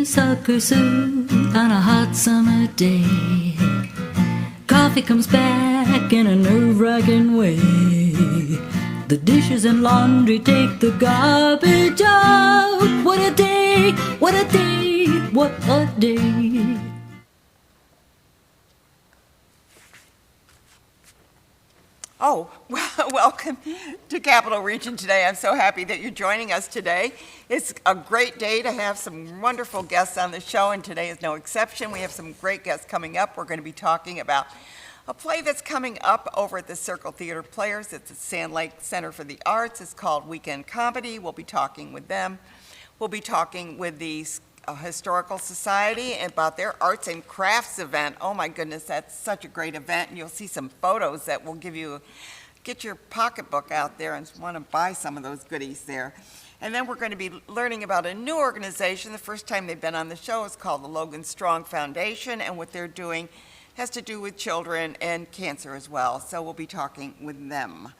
sucker soup on a hot summer day. Coffee comes back in a nerve-wracking way. The dishes and laundry take the garbage out. What a day, what a day, what a day. Oh, well, welcome to Capital Region today. I'm so happy that you're joining us today. It's a great day to have some wonderful guests on the show, and today is no exception. We have some great guests coming up. We're going to be talking about a play that's coming up over at the Circle Theater Players. It's at Sand Lake Center for the Arts. It's called Weekend Comedy. We'll be talking with them. We'll be talking with the Historical Society about their arts and crafts event. Oh my goodness, that's such a great event, and you'll see some photos that will get your pocketbook out there and want to buy some of those goodies there. And then we're going to be learning about a new organization. The first time they've been on the show is called the Logan Strong Foundation, and what they're doing has to do with children and cancer as well, so we'll be talking with them.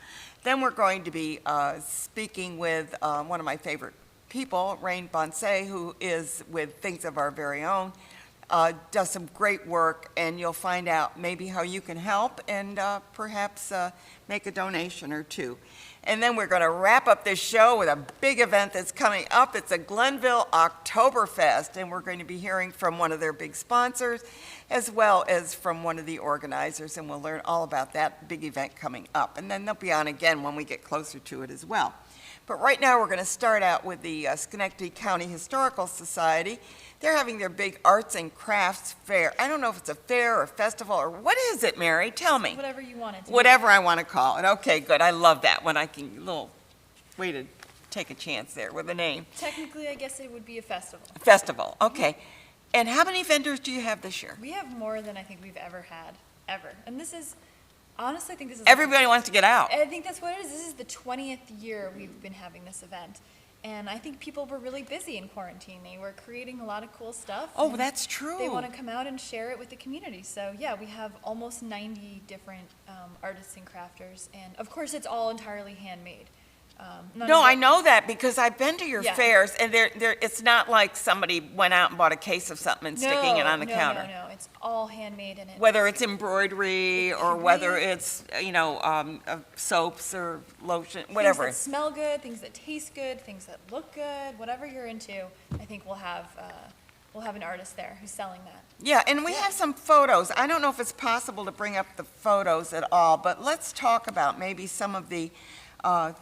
Then we're going to be speaking with one of my favorite people, Rayn, Boncie, who is with Things of Our Very Own, does some great work, and you'll find out maybe how you can help and perhaps make a donation or two. And then we're going to wrap up this show with a big event that's coming up. It's a Glenville Oktoberfest, and we're going to be hearing from one of their big sponsors as well as from one of the organizers, and we'll learn all about that big event coming up. And then they'll be on again when we get closer to it as well. But right now we're going to start out with the Schenectady County Historical Society. They're having their big arts and crafts fair. I don't know if it's a fair or festival or what is it, Mary? Tell me. Whatever you want it to be. Whatever I want to call it. Okay, good. I love that when I can little way to take a chance there with a name. Technically, I guess it would be a festival. Festival. Okay. And how many vendors do you have this year? We have more than I think we've ever had, ever. And this is, honestly, I think this is... Everybody wants to get out. I think that's what it is. This is the 20th year we've been having this event. And I think people were really busy in quarantine. They were creating a lot of cool stuff. Oh, that's true. They want to come out and share it with the community. So, yeah, we have almost 90 different artists and crafters. And, of course, it's all entirely handmade. No, I know that because I've been to your fairs, and it's not like somebody went out and bought a case of something and sticking it on the counter. No, it's all handmade. And whether it's embroidery or whether it's, soaps or lotion, whatever. Things that smell good, things that taste good, things that look good, whatever you're into, I think we'll have an artist there who's selling that. Yeah, and we have some photos. I don't know if it's possible to bring up the photos at all, but let's talk about maybe some of the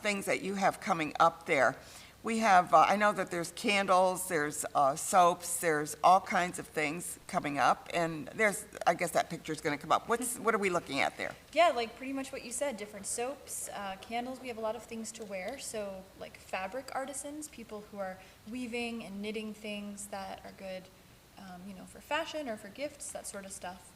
things that you have coming up there. We have, I know that there's candles, there's soaps, there's all kinds of things coming up, and there's, I guess that picture's going to come up. What are we looking at there? Yeah, like pretty much what you said, different soaps, candles. We have a lot of things to wear, so like fabric artisans, people who are weaving and knitting things that are good, for fashion or for gifts, that sort of stuff.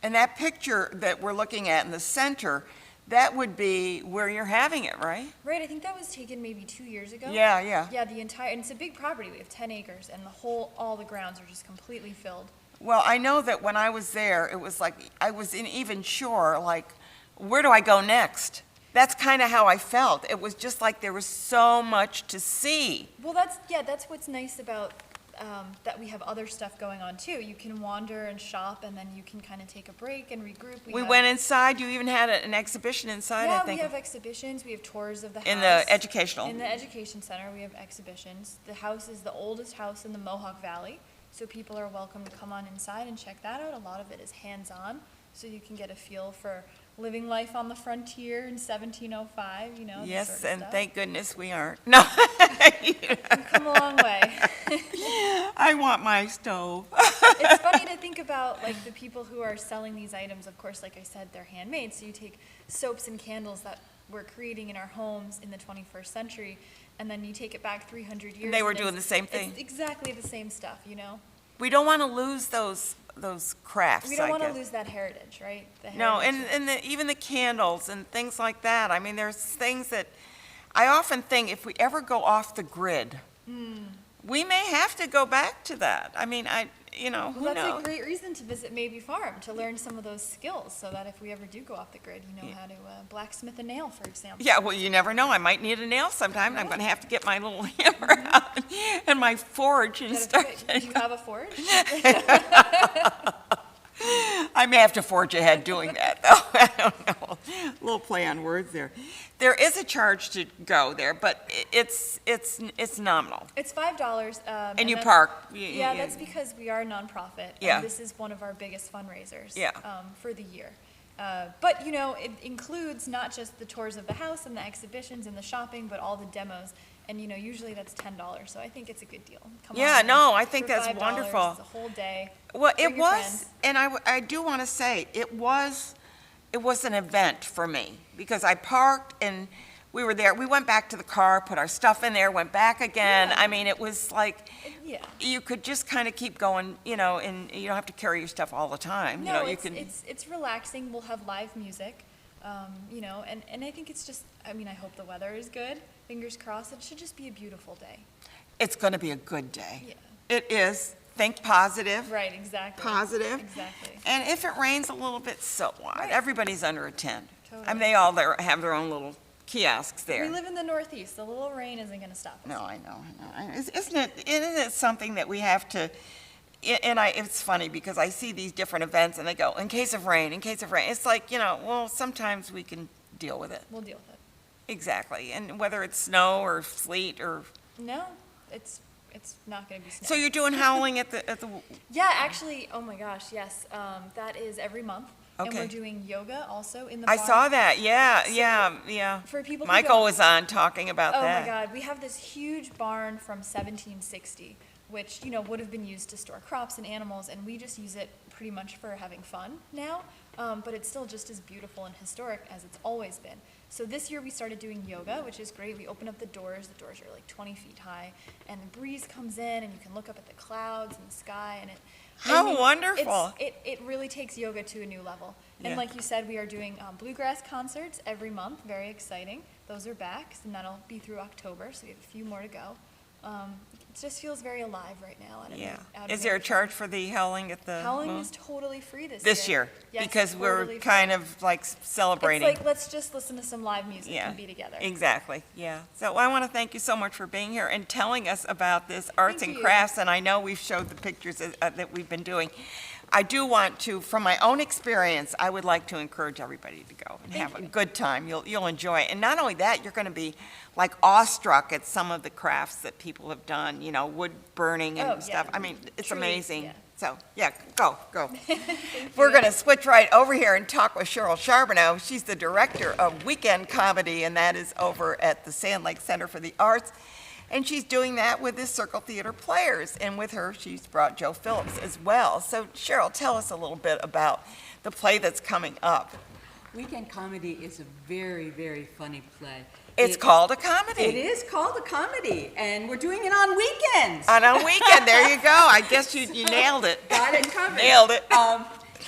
And that picture that we're looking at in the center, that would be where you're having it, right? Right, I think that was taken maybe 2 years ago. Yeah. Yeah, and it's a big property. We have 10 acres, and all the grounds are just completely filled. Well, I know that when I was there, it was like, I wasn't even sure, like, where do I go next? That's kind of how I felt. It was just like there was so much to see. Well, that's what's nice about that we have other stuff going on too. You can wander and shop, and then you can kind of take a break and regroup. We went inside. You even had an exhibition inside, I think. Yeah, we have exhibitions. We have tours of the house. In the educational. In the education center, we have exhibitions. The house is the oldest house in the Mohawk Valley, so people are welcome to come on inside and check that out. A lot of it is hands-on, so you can get a feel for living life on the frontier in 1705, Yes, sort of and stuff. thank goodness we aren't. No. We've come a long way. I want my stove. It's funny to think about, like, the people who are selling these items. Of course, like I said, they're handmade. So you take soaps and candles that we're creating in our homes in the 21st century, and then you take it back 300 years. And they were doing the same thing. It's exactly the same stuff, We don't want to lose those crafts. We don't want to lose that heritage, right? No, and even the candles and things like that. I mean, there's things that I often think if we ever go off the grid, we may have to go back to that. I mean, who Well, knows? that's a great reason to visit Maybe Farm, to learn some of those skills, so that if we ever do go off the grid, you know how to blacksmith a nail, for example. Yeah, well, you never know. I might need a nail sometime. I'm going to have to get my little hammer out and my forge and start. Do you have a forge? I may have to forge ahead doing that, though. I don't know. A little play on words there. There is a charge to go there, but it's nominal. It's $5. And you that's- park. Yeah, that's because we are a nonprofit. Yeah. And this is one of our biggest fundraisers. Yeah. For the year. But, it includes not just the tours of the house and the exhibitions and the shopping, but all the demos. And, usually that's $10, so I think it's a good deal. Come Yeah, on no, I think for that's $5, wonderful. It's a whole day. Well, Bring it your was, friends. and I do want to say, it was an event for me, because I parked and we were there. We went back to the car, put our stuff in there, went back again. Yeah. I mean, it was like, Yeah. you could just kind of keep going, and you don't have to carry your stuff all the time. No, You it's, can. it's relaxing. We'll have live music, and I think it's just, I hope the weather is good. Fingers crossed. It should just be a beautiful day. It's going to be a good day. Yeah. It is. Think positive. Right, exactly. Positive. Exactly. And if it rains a little bit, so what? Right. Everybody's under a tent. I mean, Totally. they all have their own little kiosks there. We live in the Northeast. The little rain isn't going to stop us. No, I know. Isn't it something that we have to, it's funny because I see these different events and they go, in case of rain. It's like, well, sometimes we can deal with it. We'll deal with it. Exactly. And whether it's snow or sleet or, No, it's not going to be snow. so you're doing howling at the, Yeah, actually, oh my gosh, yes. That is every month. And Okay. we're doing yoga also in the I barn. saw that. Yeah, So, yeah. for people who Michael don't- was on talking about Oh that. my God, we have this huge barn from 1760, which, would have been used to store crops and animals, and we just use it pretty much for having fun now. But it's still just as beautiful and historic as it's always been. So this year we started doing yoga, which is great. We open up the doors. The doors are like 20 feet high, and the breeze comes in, and you can look up at the clouds and the sky, and How wonderful. It really takes yoga to a new level. And Yeah. like you said, we are doing bluegrass concerts every month. Very exciting. Those are back, and that'll be through October, so we have a few more to go. It just feels very alive right now. Yeah. Out Is of there a it. charge for the howling at the Howling moon? is totally free this This year? Yes, Because we're totally free. kind of like celebrating. It's like, let's just listen to some live music Yeah, and be together. exactly, yeah. So I want to thank you so much for being here and telling us about this arts Thank and you. crafts, and I know we've showed the pictures that we've been doing. I do want to, from my own experience, I would like to encourage everybody to go and have a good time. You'll enjoy it. And not only that, you're going to be like awestruck at some of the crafts that people have done, wood burning Oh, and stuff. yeah. I mean, it's Truly, amazing. yeah. So, yeah, go. We're going to switch right over here and talk with Cheryl Charbonneau. She's the director of Weekend Comedy, and that is over at the Sand Lake Center for the Arts. And she's doing that with the Circle Theater Players. And with her, she's brought Joe Phillips as well. So, Cheryl, tell us a little bit about the play that's coming up. Weekend Comedy is a very, very funny play. It's called a comedy. It is called a comedy, and we're doing it on weekends. On a weekend, there you go. I guess you nailed it. Got it covered. Nailed it.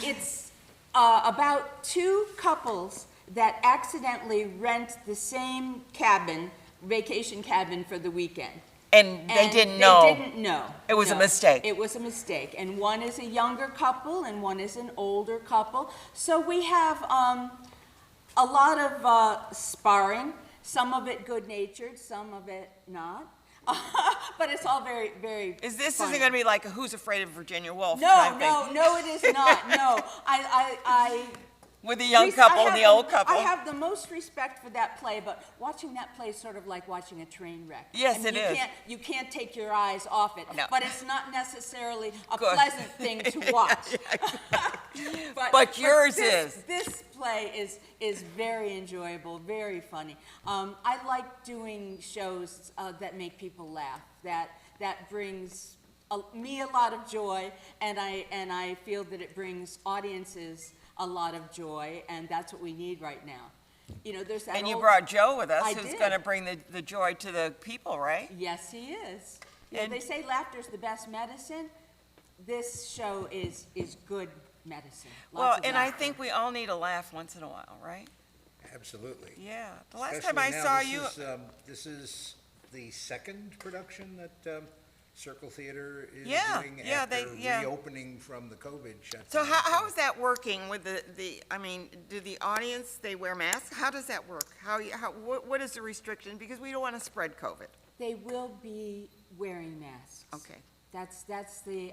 It's about two couples that accidentally rent the same cabin, vacation cabin, for the weekend. And they And didn't know. They didn't know. It was a No. mistake. It was a mistake. And one is a younger couple and one is an older couple. So we have a lot of sparring, some of it good-natured, some of it not. But it's all very, very This isn't funny. going to be like a Who's Afraid of Virginia Woolf No, kind of thing. no, it is not. No, I With the young couple and the old couple. I have the most respect for that play, but watching that play is sort of like watching a train wreck. Yes, And it is. You can't take your eyes off it. No. But it's not necessarily a Good. pleasant thing to watch. But yours is. This play is very enjoyable, very funny. I like doing shows that make people laugh. That brings me a lot of joy, and I feel that it brings audiences a lot of joy, and that's what we need right now. There's that And you old- brought Joe with us, I who's did. going to bring the joy to the people, right? Yes, he is. And- They say laughter's the best medicine. This show is good medicine. Well, Lots of and I laughter. think we all need a laugh once in a while, right? Absolutely. Yeah. The last time I Especially now, saw this you, is, this is the second production that Circle Theater is Yeah, doing yeah, after yeah. reopening from the COVID shutdown. So how is that working with I mean, do the audience, they wear masks? How does that work? What is the restriction? Because we don't want to spread COVID. They will be wearing masks. Okay. That's the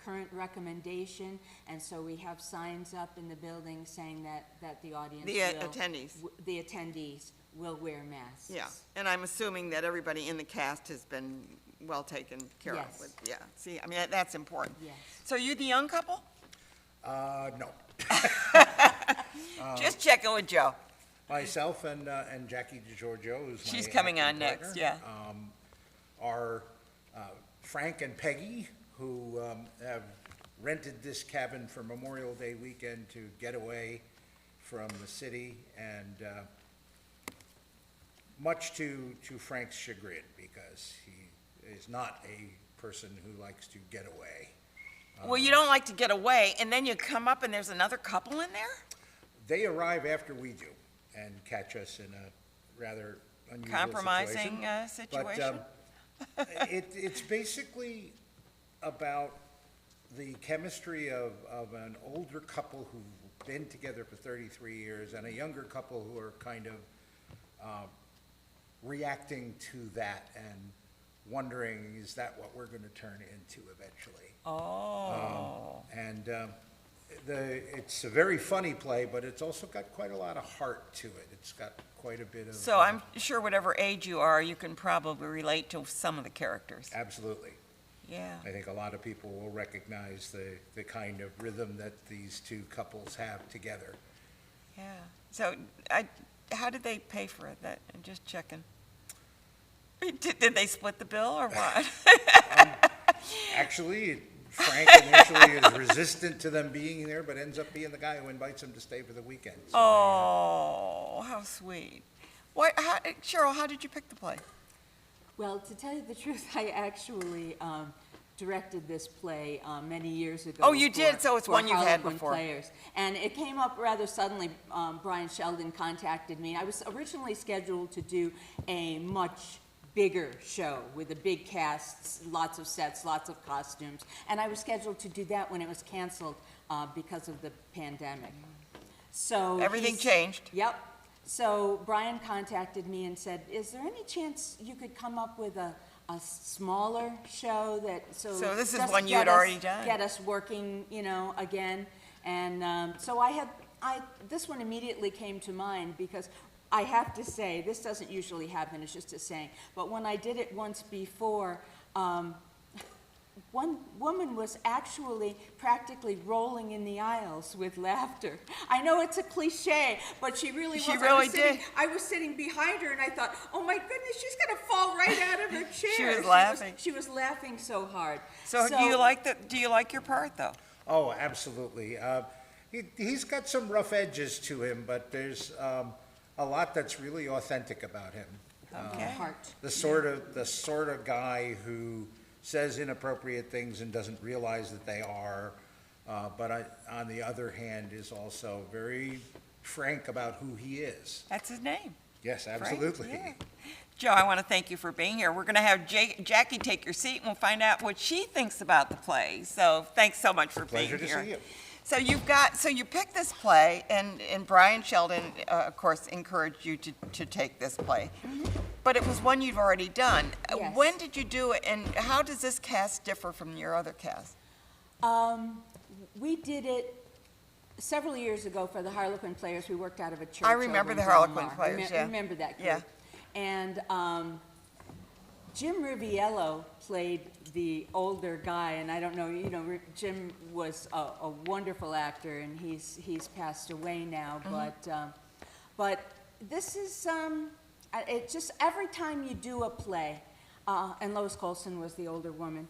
current recommendation, and so we have signs up in the building saying that the audience The will. attendees. The attendees will wear masks. Yeah, and I'm assuming that everybody in the cast has been well taken care of Yes. with, yeah. See, I mean, that's important. Yes. So you the young couple? No. Just checking with Joe. Myself and Jackie DeGiorgio, who's my She's coming acting on next, partner, yeah. Are Frank and Peggy, who have rented this cabin for Memorial Day weekend to get away from the city, and much to Frank's chagrin, because he is not a person who likes to get away. Well, you don't like to get away, and then you come up and there's another couple in there? They arrive after we do and catch us in a rather unusual Compromising situation. situation? But it's basically about the chemistry of an older couple who've been together for 33 years and a younger couple who are kind of reacting to that and wondering, is that what we're going to turn into eventually? Oh. It's a very funny play, but it's also got quite a lot of heart to it. It's got quite a bit of. So I'm sure whatever age you are, you can probably relate to some of the characters. Absolutely. Yeah. I think a lot of people will recognize the kind of rhythm that these two couples have together. Yeah. So how did they pay for it? I'm just checking. Did they split the bill or what? Actually, Frank initially is resistant to them being there, but ends up being the guy who invites them to stay for the weekend. So Oh, how sweet. Cheryl, how did you pick the play? Well, to tell you the truth, I actually directed this play many years ago. Oh, you did? So it's for one you've had Harlequin before. Players. And it came up rather suddenly. Brian Sheldon contacted me. I was originally scheduled to do a much bigger show with a big cast, lots of sets, lots of costumes. And I was scheduled to do that when it was canceled because of the pandemic. So Everything changed. Yep. So Brian contacted me and said, is there any chance you could come up with a smaller show that, So this is just one you had already done. Get us working, again. And so this one immediately came to mind because I have to say, this doesn't usually happen, it's just a saying, but when I did it once before, one woman was actually practically rolling in the aisles with laughter. I know it's a cliche, but she really was. She really did. I was sitting behind her, and I thought, oh my goodness, she's going to fall right out of her chair. She was laughing. She was laughing so hard. So do you like your part, though? Oh, absolutely. He's got some rough edges to him, but there's a lot that's really authentic about him. Okay. Heart. The sort of guy who says inappropriate things and doesn't realize that they are, but on the other hand is also very frank about who he is. That's his name. Yes, Frank, absolutely. yeah. Joe, I want to thank you for being here. We're going to have Jackie take your seat, and we'll find out what she thinks about the play. So thanks so much for being here. Pleasure to see you. So you picked this play, and Brian Sheldon, of course, encouraged you to take this play. But it was one you've already done. Yes. When did you do it, and how does this cast differ from your other cast? We did it several years ago for the Harlequin Players. We worked out of a church. I remember over in the Harlequin Del Mar. Players, yeah. Remember that group? Yeah. And Jim Riviello played the older guy, and I don't know, Jim was a wonderful actor, and he's passed away now. But this is it just every time you do a play, and Lois Colson was the older woman.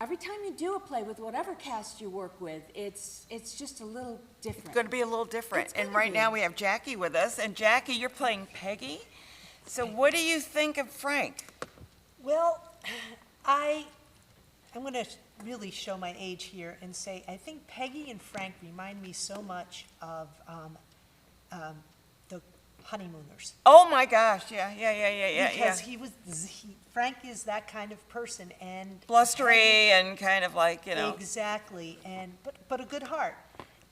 Every time you do a play with whatever cast you work with, it's just a little different. It's going to be a little different. It's And gonna right be. now we have Jackie with us, and Jackie, you're playing Peggy. So what do you think of Frank? Well, I'm going to really show my age here and say I think Peggy and Frank remind me so much of the Honeymooners. Oh, my gosh, yeah. Because Frank is that kind of person, and Blustery and kind of like, you know. exactly, and but a good heart.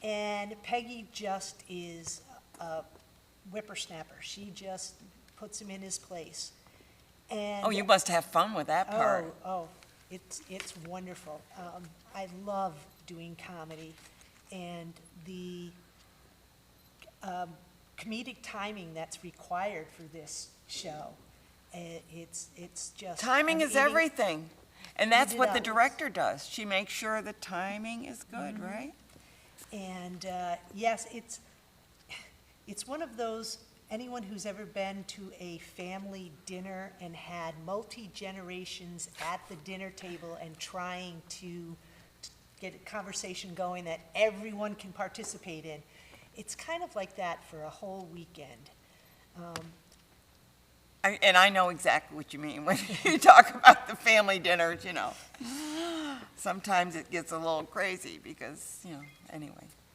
And Peggy just is a whippersnapper. She just puts him in his place. And Oh, you must have fun with that part. It's wonderful. I love doing comedy, and the comedic timing that's required for this show. It's just Timing I'm is eating- everything. And that's Eat it what the up. director does. She makes sure the timing is good, Mm-hmm. right? And yes, it's one of those, anyone who's ever been to a family dinner and had multi-generations at the dinner table and trying to get a conversation going that everyone can participate in, it's kind of like that for a whole weekend. And I know exactly what you mean when you talk about the family dinners, you know. Sometimes it gets a little crazy because, you know, anyway.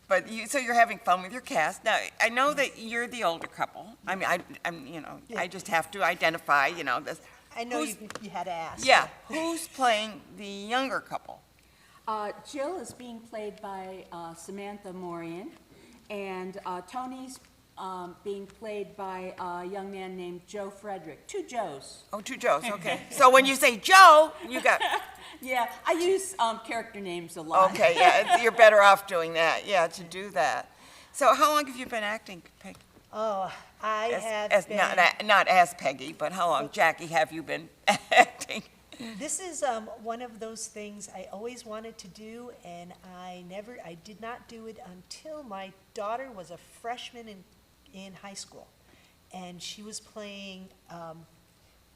But so you're having fun with your cast. Now, I know that you're the older couple. I mean, I'm, you know, I just have to identify, you know, this. I know you had to ask. Yeah, who's playing the younger couple? Jill is being played by Samantha Morian, and Tony's being played by a young man named Joe Frederick. Two Joes. Oh, two Joes, okay. So when you say Joe, you got, Yeah, I use character names a lot. okay, yeah, you're better off doing that, yeah, to do that. So how long have you been acting, Peggy? Oh, I have As, been. not as Peggy, but how long, Jackie, have you been acting? This is one of those things I always wanted to do, and I did not do it until my daughter was a freshman in high school, and she was playing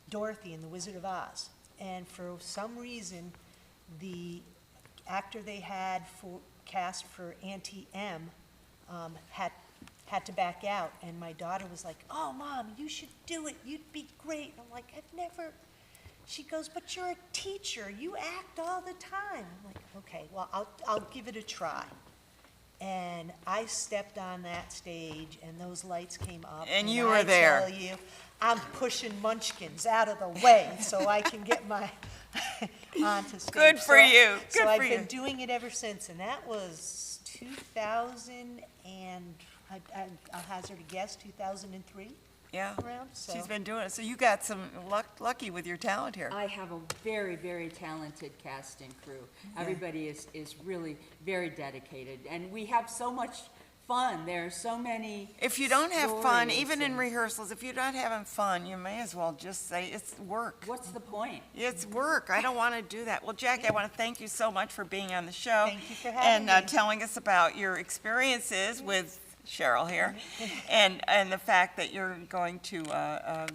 Dorothy in The Wizard of Oz. And for some reason, the actor they had cast for Auntie M had to back out, and my daughter was like, "Oh, Mom, you should do it. You'd be great." And I'm like, "I've never." She goes, "But you're a teacher. You act all the time." I'm like, "Okay, well, I'll give it a try." And I stepped on that stage, and those lights came up. And you were there. I tell you, I'm pushing munchkins out of the way so I can get my onto stage. Good for you. Good So for I've you. been doing it ever since, and that was 2000 and I'll hazard a guess, 2003 Yeah, around. So she's been doing it. So you got some lucky with your talent here. I have a very, very talented cast and crew. Everybody is really very dedicated, and we have so much fun. There are so many If you don't have fun, stories even in and- rehearsals, if you're not having fun, you may as well just say it's work. What's the point? It's work. I don't want to do that. Well, Jackie, I want to thank you so much for being on the show. Thank you for having and me. telling us about your experiences with Cheryl here, and the fact that you're going to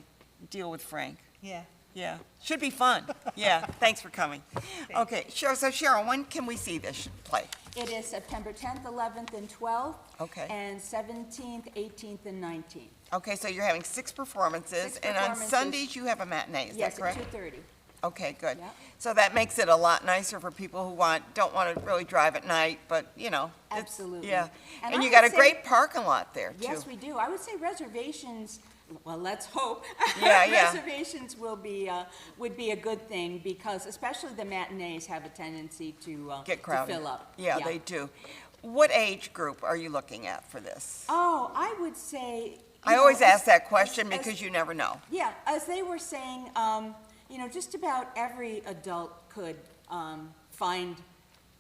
deal with Frank. yeah. Yeah, should be fun. Yeah, thanks for coming. Okay, Cheryl, so Cheryl, when can we see this play? It is September 10th, 11th, and 12th. Okay. And 17th, 18th, and 19th. Okay, so you're having 6 performances, Six and on performances. Sundays you have a matinee, is that Yes, at correct? 2:30. Okay, good. Yep. So that makes it a lot nicer for people who don't want to really drive at night, but, you know. it's- Absolutely. Yeah. And And I you got a would say- great parking lot there, too. Yes, we do. I would say reservations, well, let's hope. Yeah, yeah. Reservations would be a good thing, because especially the matinees have a tendency to Get crowded. to fill up. Yeah, they do. What age group are you looking at for this? Oh, I would say. you I know, always as- ask that question as- because you never know. Yeah, as they were saying, just about every adult could find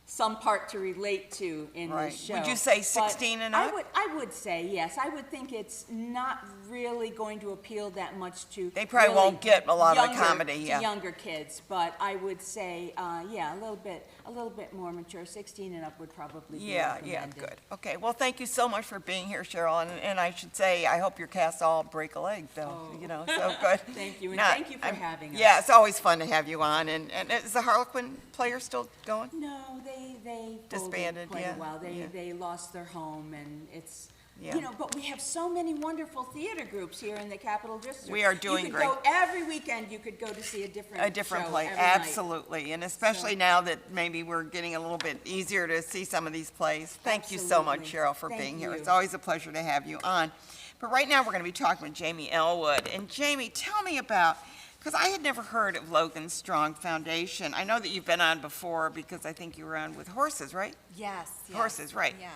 some part to relate to in Right. this show. Would you say But 16 and up? I would say, yes. I would think it's not really going to appeal that much to. They probably really won't get a lot of the younger- comedy, yeah. To younger kids, but I would say, yeah, a little bit more mature. 16 and up would probably be Yeah, recommended. good. Okay, well, thank you so much for being here, Cheryl, and I should say, I hope your cast all break a leg, though, so good. Thank you, and Not- thank you for having us. Yeah, it's always fun to have you on, and is the Harlequin player still going? No, they folded Disbanded, quite yeah, a while. yeah. They lost their home, and it's, Yeah. but we have so many wonderful theater groups here in the Capital District. We are doing You great. could go every weekend, you could go to see a different show play, every night. absolutely, and especially So- now that maybe we're getting a little bit easier to see some of these plays. Thank you so much, Absolutely. Cheryl, for Thank being here. you. It's always a pleasure to have you on. But right now, we're going to be talking with Jamie Ellwood. And Jamie, tell me about, because I had never heard of Logan Strong Foundation. I know that you've been on before because I think you were on with horses, right? Yes. Horses, right. Yeah.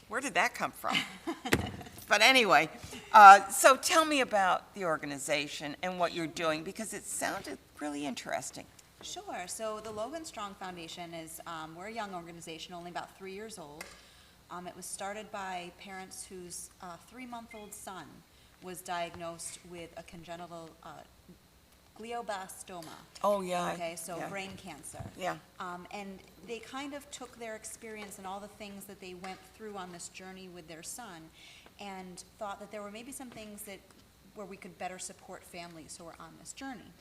Where did that come from? But anyway, so tell me about the organization and what you're doing, because it sounded really interesting. Sure. So the Logan Strong Foundation is, we're a young organization, only about 3 years old. It was started by parents whose 3-month-old son was diagnosed with a congenital glioblastoma. Oh, yeah. Okay, so yeah. brain cancer. Yeah. And they kind of took their experience and all the things that they went through on this journey with their son and thought that there were maybe some things that where we could better support families who are on this journey.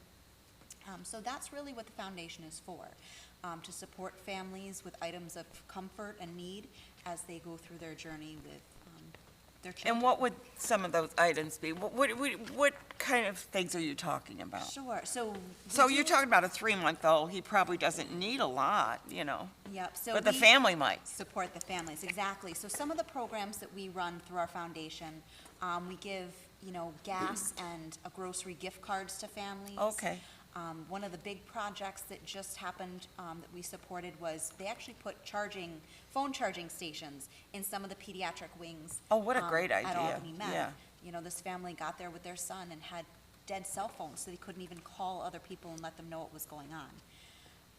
So that's really what the foundation is for, to support families with items of comfort and need as they go through their journey with their children. And what would some of those items be? What kind of things are you talking about? Sure. So You're talking about a 3-month-old. He probably doesn't need a lot, you know, Yep. So but the we family might. support the families, exactly. So some of the programs that we run through our foundation, we give, gas and grocery gift cards to families. Okay. One of the big projects that just happened that we supported was they actually put phone charging stations in some of the pediatric wings. Oh, what a great At idea. Albany Med. Yeah. This family got there with their son and had dead cell phones, so they couldn't even call other people and let them know what was going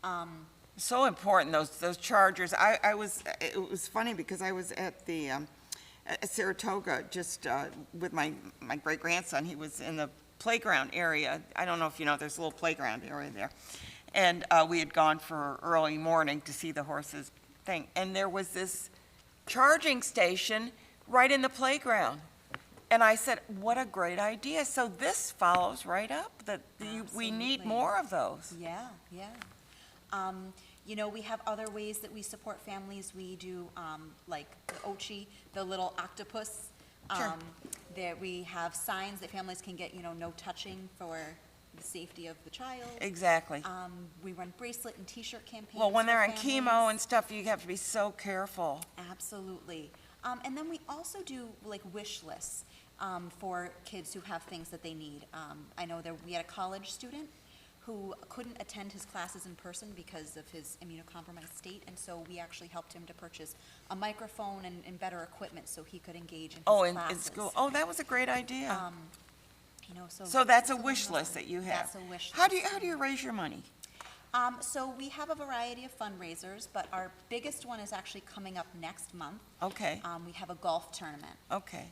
on. So important, those chargers. It was funny because I was at the at Saratoga just with my great grandson. He was in the playground area. I don't know if you know, there's a little playground area there. And we had gone for early morning to see the horses thing. And there was this charging station right in the playground. And I said, what a great idea. So this follows right up, that we need Absolutely. more of those. Yeah. We have other ways that we support families. We do, like the Ochi, the little octopus. Sure. There we have signs that families can get, no touching for the safety of the child. Exactly. We run bracelet and T-shirt campaigns. Well, when for they're on families. chemo and stuff, you have to be so careful. Absolutely. And then we also do like wish lists for kids who have things that they need. I know we had a college student who couldn't attend his classes in person because of his immunocompromised state, and so we actually helped him to purchase a microphone and better equipment so he could engage in his classes. In school. Oh, that was a great idea. So That's a wish list that you have. That's a wish How do list. you raise your money? So we have a variety of fundraisers, but our biggest one is actually coming up next month. Okay, We have a golf tournament. okay.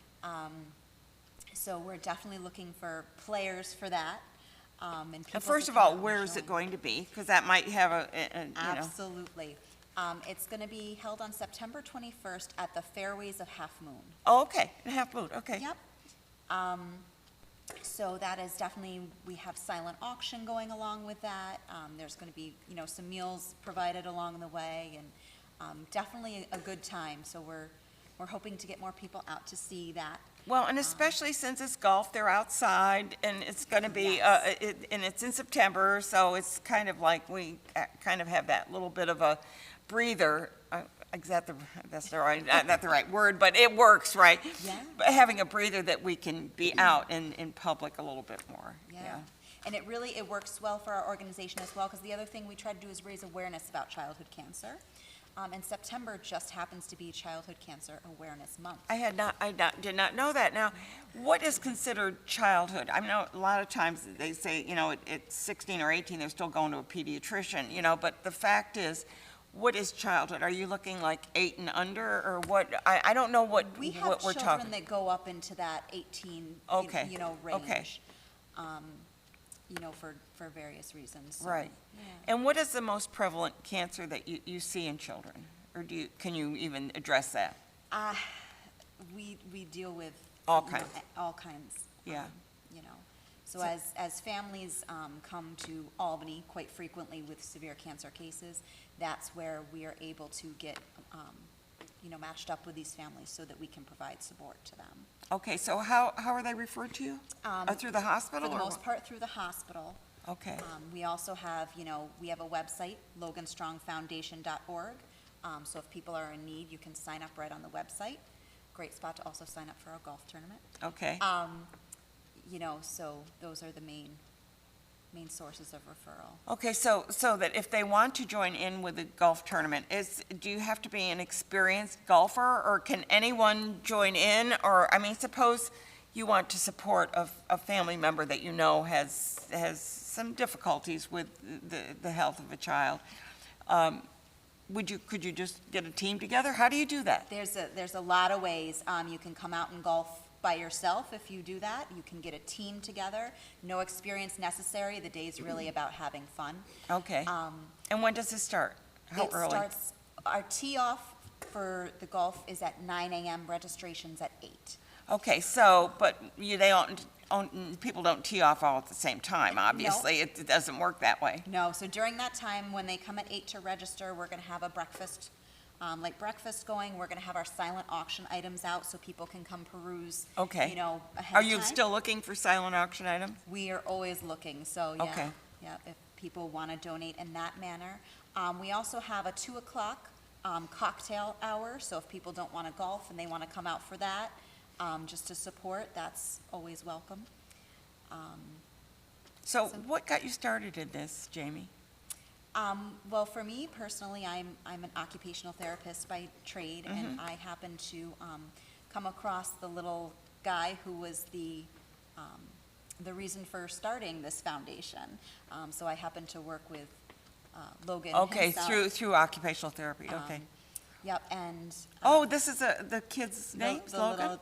So we're definitely looking for players for that. And people First to of come all, out and where is it join. going to be? Because that might have Absolutely. It's going to be held on September 21st at the Fairways of Half Moon. Oh, okay, Half Moon, okay. Yep. So that is definitely, we have silent auction going along with that. There's going to be, some meals provided along the way, and definitely a good time. So we're hoping to get more people out to see that. Well, and especially since it's golf, they're outside, and it's going to be, Yes. and it's in September, so it's kind of like we kind of have that little bit of a breather. That's not the right word, but it works, right? Yeah. But having a breather that we can be out in public a little bit more. Yeah. And it works well for our organization as well, because the other thing we try to do is raise awareness about childhood cancer. And September just happens to be Childhood Cancer Awareness Month. I did not know that. Now, what is considered childhood? I know a lot of times they say, at 16 or 18, they're still going to a pediatrician, but the fact is, what is childhood? Are you looking like 8 and under, or what? I don't know what We have what we're children talking. that go up into that 18, Okay. range. Okay. For various reasons. So, Right. yeah. And what is the most prevalent cancer that you see in children? Or can you even address that? We deal with. All you know, kinds. All kinds. Yeah. So as families come to Albany quite frequently with severe cancer cases, that's where we are able to get, matched up with these families so that we can provide support to them. Okay, so how are they referred to you? Through the hospital? For the or most what? part, through the hospital. Okay. We also have, we have a website, loganstrongfoundation.org. So if people are in need, you can sign up right on the website. great spot to also sign up for a golf tournament. Okay. You know, so those are the main sources of referral. Okay, so that if they want to join in with the golf tournament, do you have to be an experienced golfer, or can anyone join in? Or, I mean, suppose you want to support a family member that you know has some difficulties with the health of a child. Could you just get a team together? How do you do that? There's a lot of ways. You can come out and golf by yourself if you do that. You can get a team together. No experience necessary. The day's really about having fun. Okay. And when does this start? How early? It starts, our tee-off for the golf is at 9 a.m., registration's at 8. Okay, but people don't tee off all at the same time, obviously. It doesn't work that way. No, so during that time, when they come at 8 to register, we're gonna have a breakfast, breakfast going. We're gonna have our silent auction items out so people can come peruse, Okay. you know, ahead Are of you time. still looking for silent auction items? We are always looking, so yeah. Okay. Yeah, if people wanna donate in that manner. We also have a 2 o'clock, cocktail hour, so if people don't wanna golf and they wanna come out for that, just to support, that's always welcome. So what got you started in this, Jamie? Well, for me personally, I'm an occupational therapist by trade, and I happened to come across the little guy who was the reason for starting this foundation. So I happened to work with Logan. Okay, himself. through occupational therapy, okay. Yep, and Oh, this is the kid's name, the Logan? little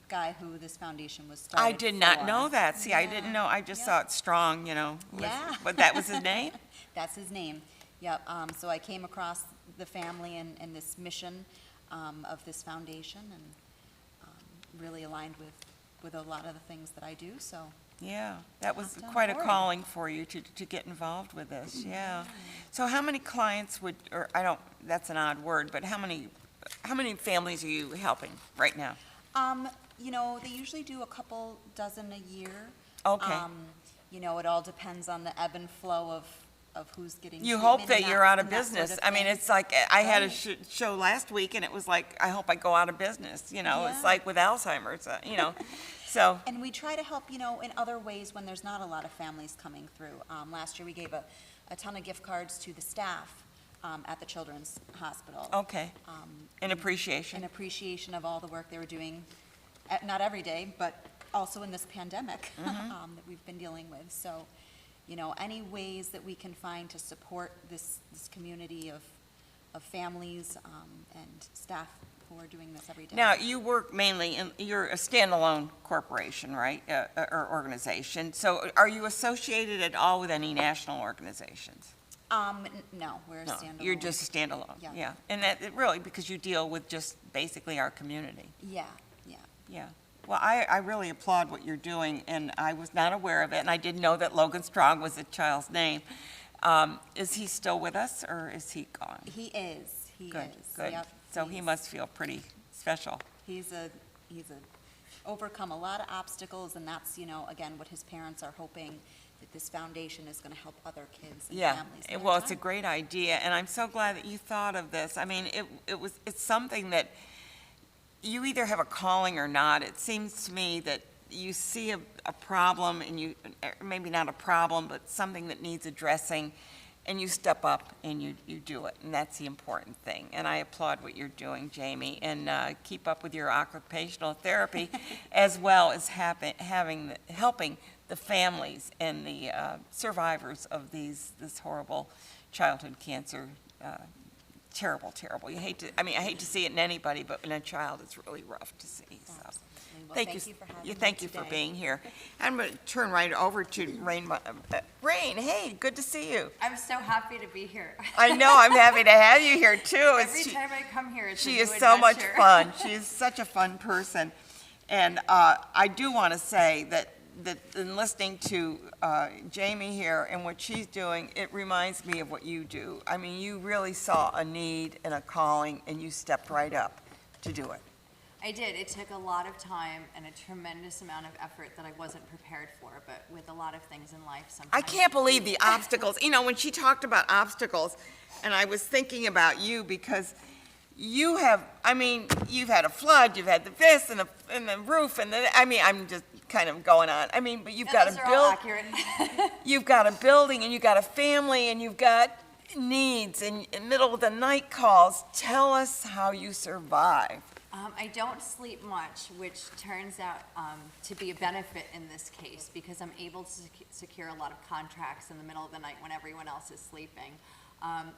guy who this foundation was started I did not for. know that. See, I Yeah. didn't know. I just Yep. saw it strong, you know. Yeah. But that was his name? That's his name. Yep. So I came across the family and this mission of this foundation, and really aligned with a lot of the things that I do. So Yeah, that was Hopped on quite a board. calling for you to get involved with this, yeah. So how many clients that's an odd word, but how many families are you helping right now? you know, they usually do a couple dozen a year. Okay. You know, it all depends on the ebb and flow of who's getting You treatment hope that and you're out of and that sort business. of I mean, thing. it's like, I had a Right. show last week, and it was like, I hope I go out of business, you know? It's Yeah. like with Alzheimer's, you know, so. And we try to help, you know, in other ways when there's not a lot of families coming through. Last year, we gave a ton of gift cards to the staff at the Children's Hospital. Okay, in In appreciation. appreciation of all the work they were doing, not every day, but also in this pandemic that we've been dealing with. So, you know, any ways that we can find to support this community of families and staff who are doing this every day. Now, you work mainly, you're a standalone corporation, right, or organization. So are you associated at all with any national organizations? No, we're a No, standalone. you're just standalone, Yeah. yeah. And really, because you deal with just basically our community. Yeah, yeah. Yeah. Well, I really applaud what you're doing, and I was not aware of it, and I didn't know that Logan Strong was the child's name. Is he still with us, or is he gone? He is, he Good, is. good. Yep, So he he's- must feel pretty special. He's overcome a lot of obstacles, and that's, you know, again, what his parents are hoping, that this foundation is gonna help other kids and Yeah, families. in their well, it's a time. great idea, and I'm so glad that you thought of this. I mean, it's something that you either have a calling or not. It seems to me that you see a problem, and maybe not a problem, but something that needs addressing, and you step up and you do it, and that's the important thing. And I applaud what you're doing, Jamie, and keep up with your occupational therapy, as well as helping the families and the survivors of this horrible childhood cancer. Terrible, terrible. I hate to see it in anybody, but in a child, it's really rough to see, so. Absolutely. Well, Thank you for having me Thank you for today. being here. I'm going to turn right over to Rayn. Rayn, hey, good to see you. I'm so happy to be here. I know, I'm happy to have you here, too. Every time I come here, it's a She new is so much adventure. fun. She is such a fun person. And I do want to say that in listening to Jamie here and what she's doing, it reminds me of what you do. I mean, you really saw a need and a calling, and you stepped right up to do it. I did. It took a lot of time and a tremendous amount of effort that I wasn't prepared for, but with a lot of things in life, sometimes. I can't believe the obstacles. You know, when she talked about obstacles, and I was thinking about you because you have, I mean, you've had a flood, you've had this and the roof and the, I mean, I'm just kind of going on. I mean, but you've got Those a are all accurate. you've got a building and you've got a family and you've got needs and middle of the night calls. Tell us how you survive. I don't sleep much, which turns out to be a benefit in this case because I'm able to secure a lot of contracts in the middle of the night when everyone else is sleeping.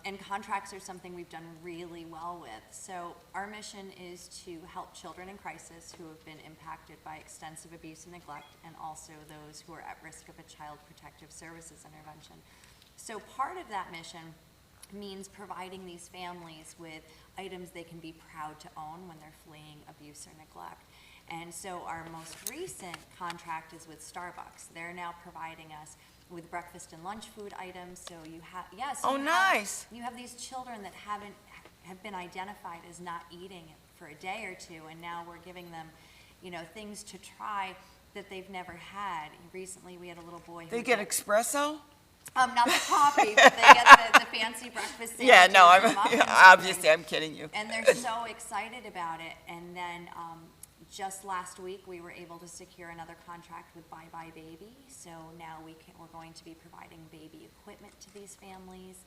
And contracts are something we've done really well with. So our mission is to help children in crisis who have been impacted by extensive abuse and neglect, and also those who are at risk of a child protective services intervention. So part of that mission means providing these families with items they can be proud to own when they're fleeing abuse or neglect. And so our most recent contract is with Starbucks. They're now providing us with breakfast and lunch food items. So you have, yes. Oh, nice. You have these children that have been identified as not eating for a day or two, and now we're giving them, you know, things to try that they've never had. Recently, we had a little boy who They get espresso? not the coffee, but they get the fancy breakfast sandwiches. Yeah, no, and muffins and obviously things. I'm kidding you. And they're so excited about it. And then just last week, we were able to secure another contract with Bye Bye Baby. So now we're going to be providing baby equipment to these families.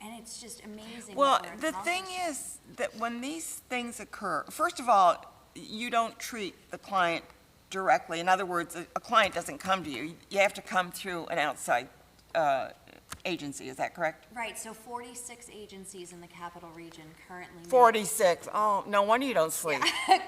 And it's just amazing. Well, what we're the thing accomplishing. is that when these things occur, first of all, you don't treat the client directly. In other words, a client doesn't come to you. You have to come through an outside agency, is that correct? Right, so 46 agencies in the capital region currently 46. Oh, no wonder you don't sleep.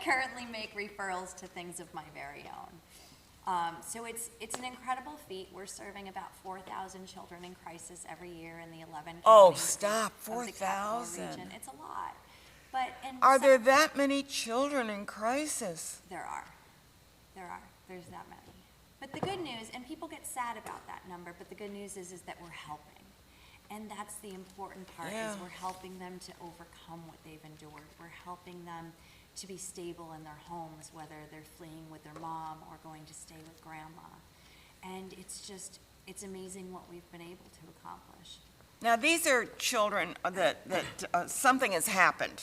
currently make referrals to things of my very own. So it's an incredible feat. We're serving about 4,000 children in crisis every year in the 11 Oh, counties stop, of the capital 4,000. region. It's a lot. But and Are some- there that many children in crisis? There are. There's that many. But the good news, and people get sad about that number, but the good news is that we're helping. And that's the important part, Yeah. is we're helping them to overcome what they've endured. We're helping them to be stable in their homes, whether they're fleeing with their mom or going to stay with grandma. And it's amazing what we've been able to accomplish. Now, these are children that something has happened,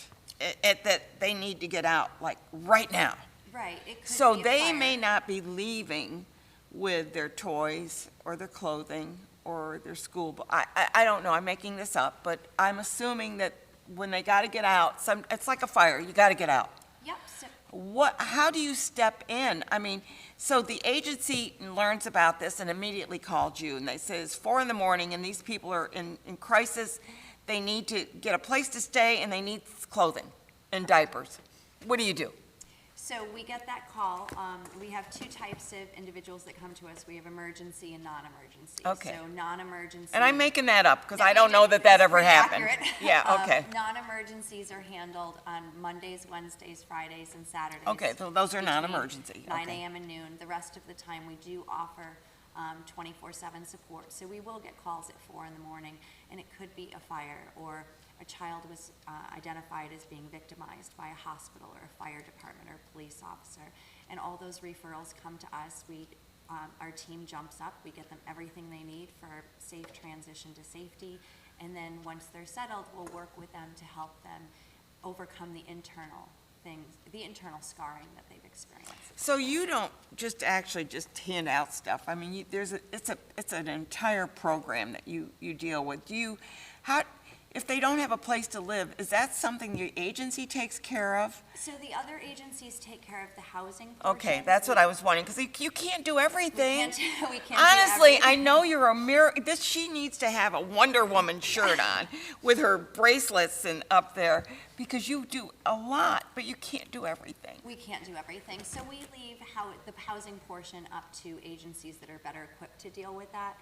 that they need to get out, like, right now. Right, it could So be a they fire. may not be leaving with their toys or their clothing or their school. I don't know, I'm making this up, but I'm assuming that when they got to get out, it's like a fire, you got to get out. Yep, so How do you step in? I mean, so the agency learns about this and immediately called you, and they say it's 4 a.m. and these people are in crisis. They need to get a place to stay and they need clothing and diapers. What do you do? So we get that call. We have two types of individuals that come to us. We have emergency and non-emergency. Okay. So non-emergency. And I'm making that up because No, I you don't know did. that It's ever pretty happened. accurate. Yeah, okay. Non-emergencies are handled on Mondays, Wednesdays, Fridays, and Saturdays. Okay, so those are between non-emergency, 9 okay. a.m. and noon. The rest of the time, we do offer 24/7 support. So we will get calls at 4 a.m, and it could be a fire, or a child was identified as being victimized by a hospital or a fire department or a police officer. And all those referrals come to us. Our team jumps up. We get them everything they need for safe transition to safety. And then once they're settled, we'll work with them to help them overcome the internal things, the internal scarring that they've experienced. So you don't just hand out stuff. I mean, it's an entire program that you deal with. If they don't have a place to live, is that something your agency takes care of? So the other agencies take care of the housing portion. Okay, that's what I was wondering, because you can't do everything. We can't do Honestly, everything. I know you're a miracle. She needs to have a Wonder Woman shirt on with her bracelets and up there, because you do a lot, but you can't do everything. We can't do everything. So we leave the housing portion up to agencies that are better equipped to deal with that.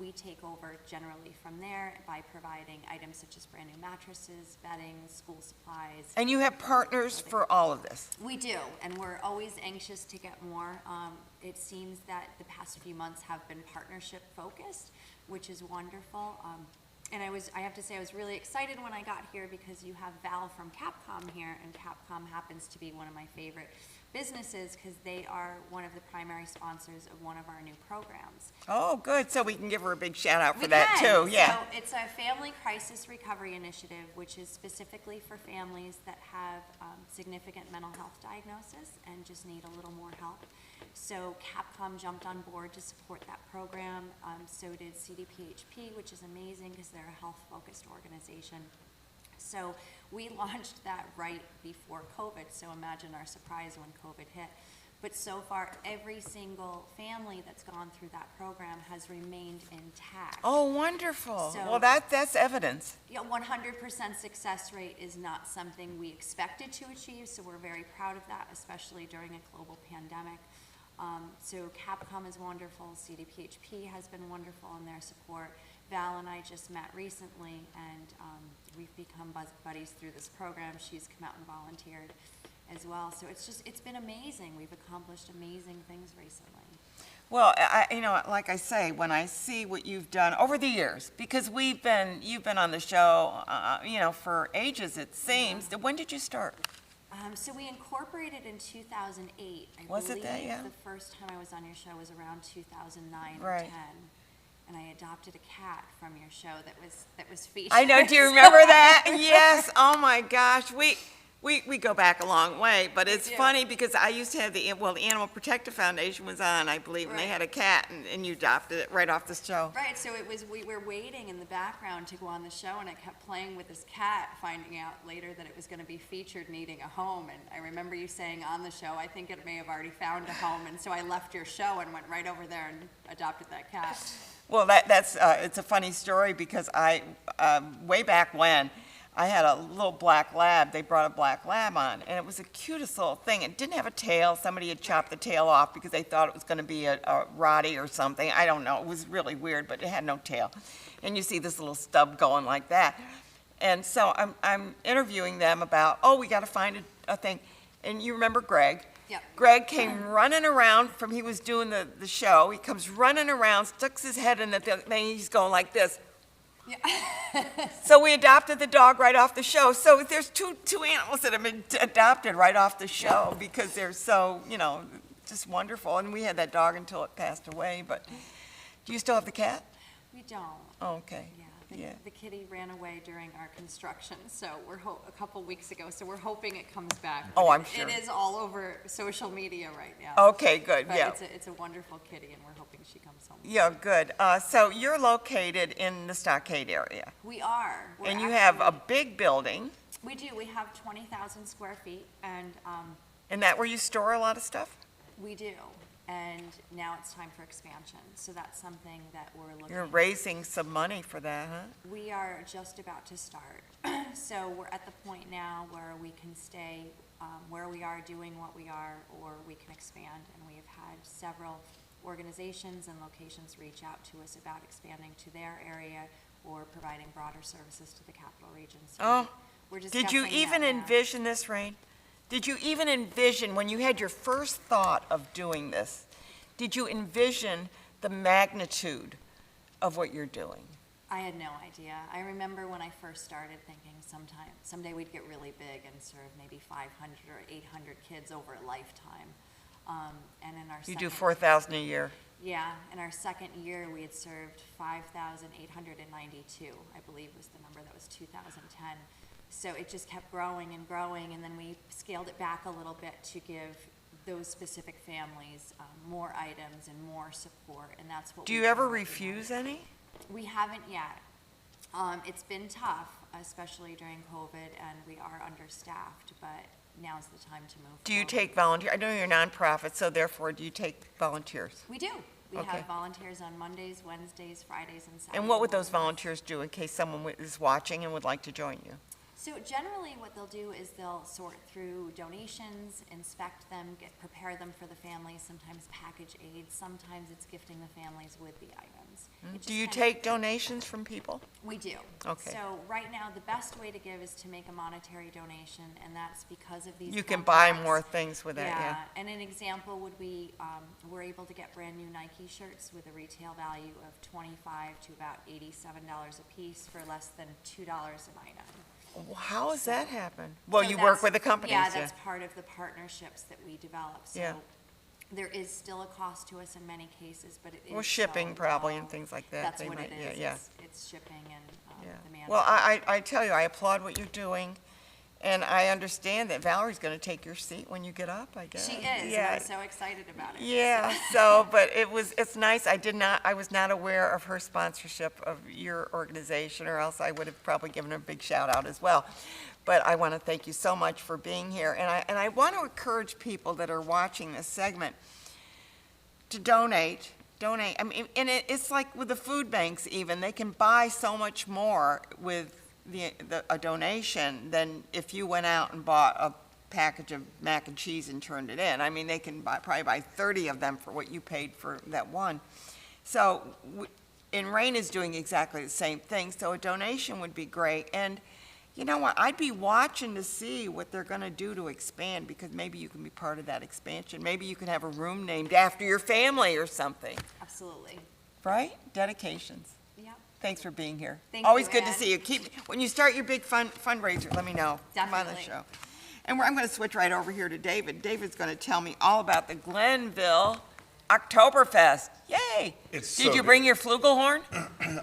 We take over generally from there by providing items such as brand new mattresses, bedding, school supplies. And you have partners for all of this. We do, and we're always anxious to get more. It seems that the past few months have been partnership focused, which is wonderful. And I have to say, I was really excited when I got here because you have Val from Capcom here, and Capcom happens to be one of my favorite businesses because they are one of the primary sponsors of one of our new programs. Oh, good. So we can give her a big shout out for We that can. too. Yeah. So it's a family crisis recovery initiative, which is specifically for families that have significant mental health diagnosis and just need a little more help. So Capcom jumped on board to support that program. So did CDPHP, which is amazing because they're a health-focused organization. So we launched that right before COVID, so imagine our surprise when COVID hit. But so far, every single family that's gone through that program has remained intact. Oh, wonderful. So- Well, that's evidence. Yeah, 100% success rate is not something we expected to achieve, so we're very proud of that, especially during a global pandemic. So Capcom is wonderful, CDPHP has been wonderful in their support. Val and I just met recently, and we've become buddies through this program. She's come out and volunteered as well. So it's been amazing. We've accomplished amazing things recently. Well, like I say, when I see what you've done over the years, because you've been on the show, for ages it seems. When did you start? So we incorporated in 2008. Was it that, yeah? The first time I was on your show was around 2009 or Right. 10. And I adopted a cat from your show that was featured. I know. Do you remember that? Yes. Oh my gosh. We go back a long way, but it's do. funny because I used to have the Animal Protective Foundation was on, I believe, and they Right. had a cat, and you adopted it right off the show. Right, so we were waiting in the background to go on the show, and I kept playing with this cat, finding out later that it was going to be featured needing a home. And I remember you saying on the show, I think it may have already found a home, and so I left your show and went right over there and adopted that cat. Well, that's it's a funny story because I way back when I had a little black lab. They brought a black lab on, and it was the cutest little thing. It didn't have a tail. Somebody had chopped the tail off because they thought it was going to be a Roddy or something. I don't know. It was really weird, but it had no tail. And you see this little stub going like that. And so I'm interviewing them about, we got to find a thing. And you remember Greg? Yep. Greg came running around he was doing the show. He comes running around, sticks his head in the thing, he's going like this. Yeah. So we adopted the dog right off the show. So there's two animals that have been adopted right off the show because they're so, just wonderful. And we had that dog until it passed away. But do you still have the cat? We don't. Oh, okay. Yeah, the kitty ran away during our construction, so a couple weeks ago, so we're hoping it comes back. Oh, But I'm sure. It is all over social media right now. Okay, good, But yeah. it's a wonderful kitty, and we're hoping she comes home. Yeah, good. So you're located in the Stockade area. We are. We're And you have a actually- big building. We do. We have 20,000 square feet, and Is that where you store a lot of stuff? we do. And now it's time for expansion, so that's something that we're looking. You're raising some money for that, huh? We are just about to start. So we're at the point now where we can stay where we are doing what we are, or we can expand. And we have had several organizations and locations reach out to us about expanding to their area or providing broader services to the capital region. So we're Did you discussing even that now. envision this, Rayn? Did you even envision, when you had your first thought of doing this, did you envision the magnitude of what you're doing? I had no idea. I remember when I first started thinking someday we'd get really big and serve maybe 500 or 800 kids over a lifetime. And in our You do second- 4,000 a year. Yeah, in our second year, we had served 5,892, I believe was the number. That was 2010. So it just kept growing and growing, and then we scaled it back a little bit to give those specific families more items and more support, and that's what Do we you ever currently refuse have. any? We haven't yet. It's been tough, especially during COVID, and we are understaffed, but now's the time to move Do you forward. take volunteers? I know you're a nonprofit, so therefore, do you take volunteers? We do. We Okay. have volunteers on Mondays, Wednesdays, Fridays, and Saturdays. And what would those volunteers do in case someone is watching and would like to join you? So generally, what they'll do is they'll sort through donations, inspect them, prepare them for the families, sometimes package aids, sometimes it's gifting the families with the items. It just Do you kinda- take donations from people? We do. Okay. So right now, the best way to give is to make a monetary donation, and that's because of these You can buy contracts. more things with that, yeah. And an example would be, we're able to get brand-new Nike shirts with a retail value of $25 to about $87 a piece for less than $2 an item. How does that happen? Well, So you that's- work with the companies, Yeah, yeah. that's part of the partnerships that we develop. Yeah. So there is still a cost to us in many cases, but it is. Well, shipping so probably and involved. things like that. That's they what might- it yeah, is. yeah. It's shipping and Yeah. the management. Well, I tell you, I applaud what you're doing, and I understand that Valerie's going to take your seat when you get up, I guess. She is, and Yeah. I'm so excited about it. Yeah, so, but it's nice, I was not aware of her sponsorship of your organization, or else I would have probably given her a big shout out as well. But I want to thank you so much for being here, and I want to encourage people that are watching this segment to donate. I mean, and it's like with the food banks even, they can buy so much more with a donation than if you went out and bought a package of mac and cheese and turned it in. I mean, they can probably buy 30 of them for what you paid for that one. So, and Rayn is doing exactly the same thing, so a donation would be great. And you know what, I'd be watching to see what they're gonna do to expand, because maybe you can be part of that expansion. Maybe you can have a room named after your family or something, Absolutely. right? Dedications. Yeah. Thanks for being here. Thank Always you, good to Ann. see you. When you start your big fundraiser, let me know. Come on the Definitely. show. And I'm going to switch right over here to David. David's going to tell me all about the Glenville Oktoberfest. Yay! It's Did so you good. bring your flugelhorn?